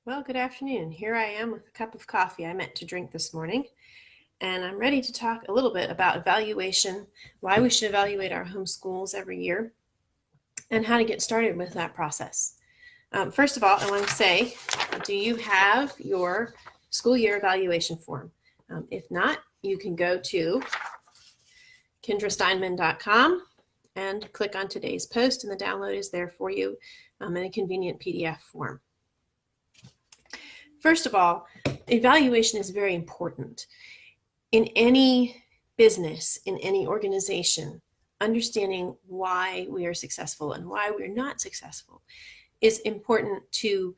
Well, good afternoon. Here I am with a cup of coffee I meant to drink this morning, and I'm ready to talk a little bit about evaluation, why we should evaluate our homeschools every year, and how to get started with that process. First of all, I want to say, do you have your school year evaluation form? If not, you can go to kendrasteinman.com and click on today's post, and the download is there for you in a convenient PDF form. First of all, evaluation is very important. In any business, in any organization, understanding why we are successful and why we're not successful is important to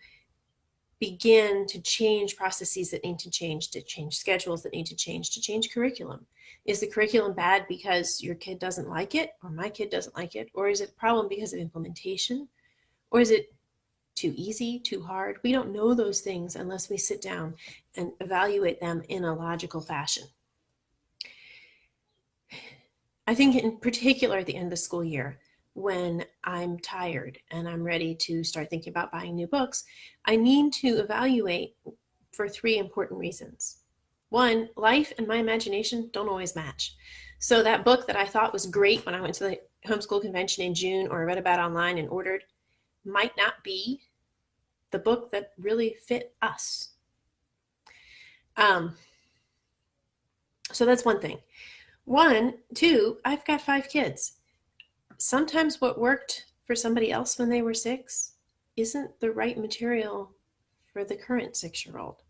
begin to change processes that need to change schedules that need to change curriculum. Is the curriculum bad because your kid doesn't like it, or my kid doesn't like it, or is it a problem because of implementation, or is it too easy, too hard? We don't know those things unless we sit down and evaluate them in a logical fashion. I think in particular at the end of the school year, when I'm tired and I'm ready to start thinking about buying new books, I need to evaluate for three important reasons. One, life and my imagination don't always match. So that book that I thought was great when I went to the homeschool convention in June, or read about online and ordered, might not be the book that really fit us. So that's one thing. One, two, I've got 5 kids. Sometimes what worked for somebody else when they were 6 isn't the right material for the current 6-year-old.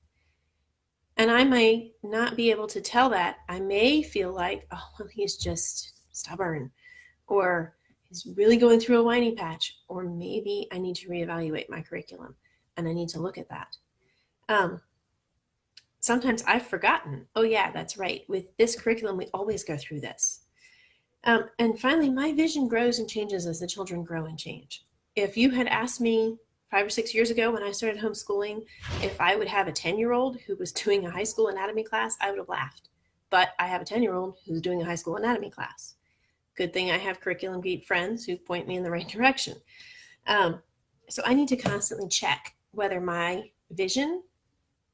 And I might not be able to tell that. I may feel like, oh, well, he's just stubborn, or he's really going through a whiny patch, or maybe I need to reevaluate my curriculum and I need to look at that. Sometimes I've forgotten, oh yeah, that's right. With this curriculum, we always go through this. And finally, my vision grows and changes as the children grow and change. If you had asked me 5 or 6 years ago when I started homeschooling if I would have a 10-year-old who was doing a high school anatomy class, I would have laughed. But I have a 10-year-old who's doing a high school anatomy class. Good thing I have curriculum geek friends who point me in the right direction. So I need to constantly check whether my vision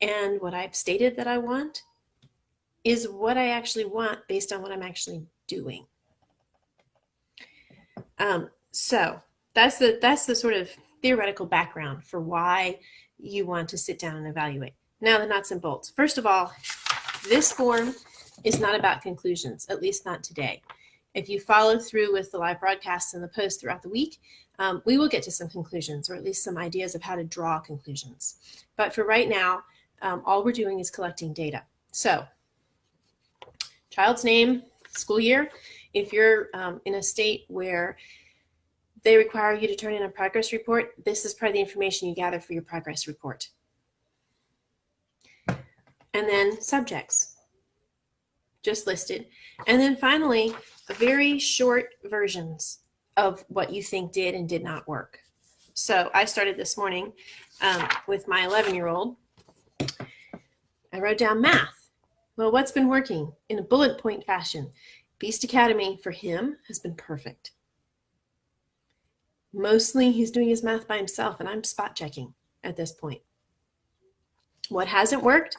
and what I've stated that I want is what I actually want based on what I'm actually doing. So that's the sort of theoretical background for why you want to sit down and evaluate. Now the nuts and bolts. First of all, this form is not about conclusions, at least not today. If you follow through with the live broadcasts and the posts throughout the week, we will get to some conclusions, or at least some ideas of how to draw conclusions. But for right now, all we're doing is collecting data. So, child's name, school year. If you're in a state where they require you to turn in a progress report, this is part of the information you gather for your progress report. And then subjects, just listed. And then finally, very short versions of what you think did and did not work. So I started this morning with my 11-year-old. I wrote down math. Well, what's been working in a bullet point fashion? Beast Academy for him has been perfect. Mostly he's doing his math by himself, and I'm spot checking at this point. What hasn't worked?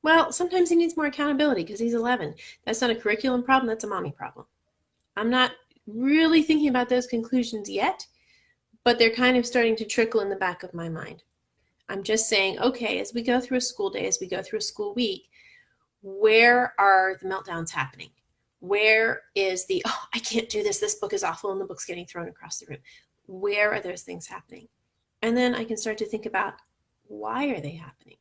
Well, sometimes he needs more accountability because he's 11. That's not a curriculum problem, that's a mommy problem. I'm not really thinking about those conclusions yet, but they're kind of starting to trickle in the back of my mind. I'm just saying, okay, as we go through a school day, as we go through a school week, where are the meltdowns happening? Where is the, oh, I can't do this book is awful, and the book's getting thrown across the room? Where are those things happening? And then I can start to think about, why are they happening?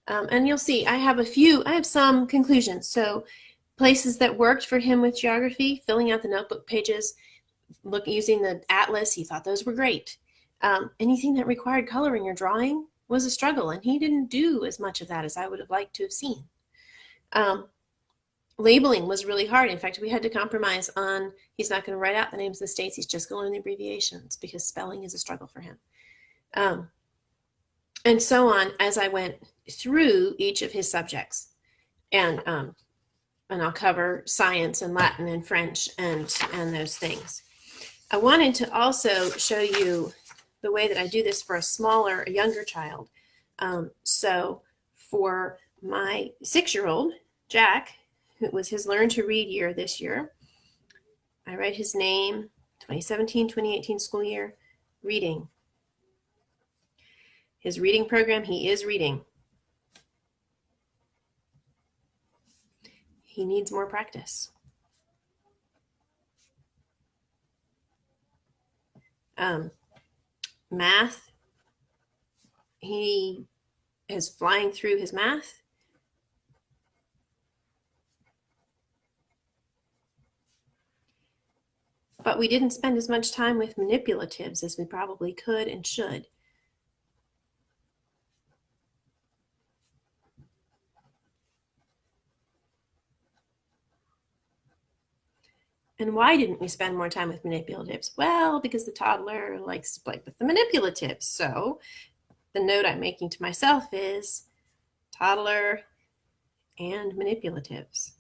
And you'll see, I have some conclusions. So places that worked for him with geography, filling out the notebook pages, using the atlas, he thought those were great. Anything that required coloring or drawing was a struggle, and he didn't do as much of that as I would have liked to have seen. Labeling was really hard. In fact, we had to compromise on, he's not going to write out the names of the states, he's just going to learn the abbreviations because spelling is a struggle for him. And so on as I went through each of his subjects. And I'll cover science and Latin and French and those things. I wanted to also show you the way that I do this for a younger child. So for my 6-year-old, Jack, it was his Learn to Read year this year. I write his name, 2017-2018 school year, reading. His reading program, he is reading. He needs more practice. Math, he is flying through his math. But we didn't spend as much time with manipulatives as we probably could and should. And why didn't we spend more time with manipulatives? Well, because the toddler likes to play with the manipulatives. So the note I'm making to myself is toddler and manipulatives.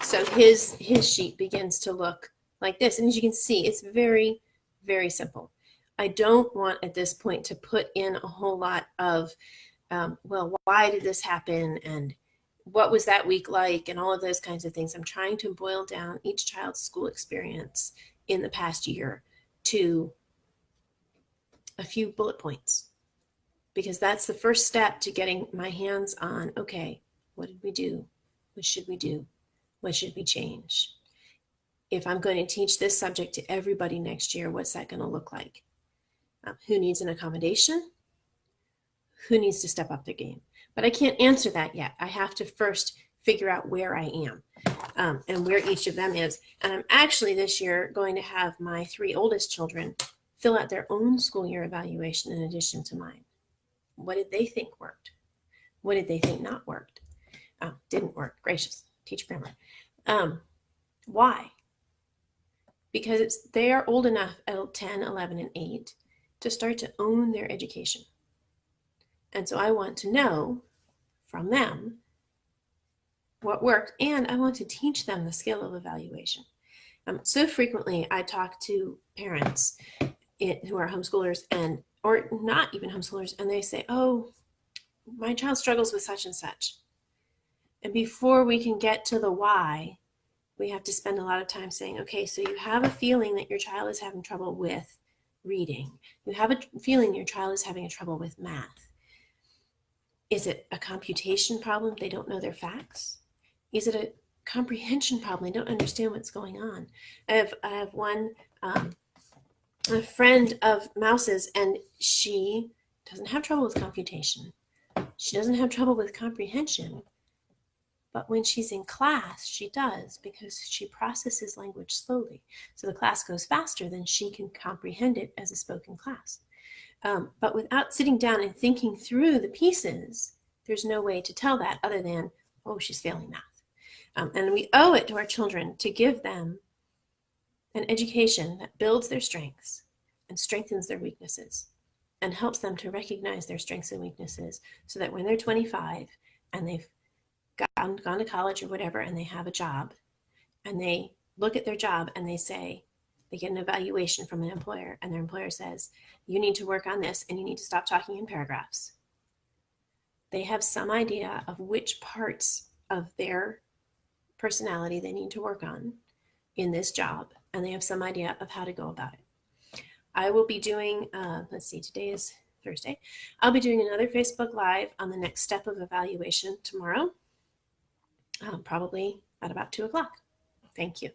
So his sheet begins to look like this. And as you can see, it's very, very simple. I don't want at this point to put in a whole lot of, well, why did this happen? And what was that week like? And all of those kinds of things. I'm trying to boil down each child's school experience in the past year to a few bullet points, because that's the first step to getting my hands on, okay, what did we do? What should we do? What should we change? If I'm going to teach this subject to everybody next year, what's that going to look like? Who needs an accommodation? Who needs to step up their game? But I can't answer that yet. I have to first figure out where I am and where each of them is. And I'm actually this year going to have my 3 oldest children fill out their own school year evaluation in addition to mine. What did they think worked? What did they think not worked? Didn't work. Gracious. Teach grammar. Why? Because they are old enough at 10, 11, and 8 to start to own their education. And so I want to know from them what worked, and I want to teach them the skill of evaluation. So frequently I talk to parents who are homeschoolers or not even homeschoolers, and they say, oh, my child struggles with such and such. And before we can get to the why, we have to spend a lot of time saying, okay, so you have a feeling that your child is having trouble with reading. You have a feeling your child is having trouble with math. Is it a computation problem? They don't know their facts. Is it a comprehension problem? They don't understand what's going on. I have one, a friend of Mouse's, and she doesn't have trouble with computation. She doesn't have trouble with comprehension. But when she's in class, she does, because she processes language slowly. So the class goes faster than she can comprehend it as a spoken class. But without sitting down and thinking through the pieces, there's no way to tell that other than, oh, she's failing math. And we owe it to our children to give them an education that builds their strengths and strengthens their weaknesses and helps them to recognize their strengths and weaknesses, so that when they're 25 and they've gone to college or whatever, and they have a job, and they look at their job and they say, they get an evaluation from an employer, and their employer says, you need to work on this and you need to stop talking in paragraphs. They have some idea of which parts of their personality they need to work on in this job, and they have some idea of how to go about it. I will be doing, let's see, today is Thursday. I'll be doing another Facebook Live on the next step of evaluation tomorrow. Probably at about 2 o'clock. Thank you.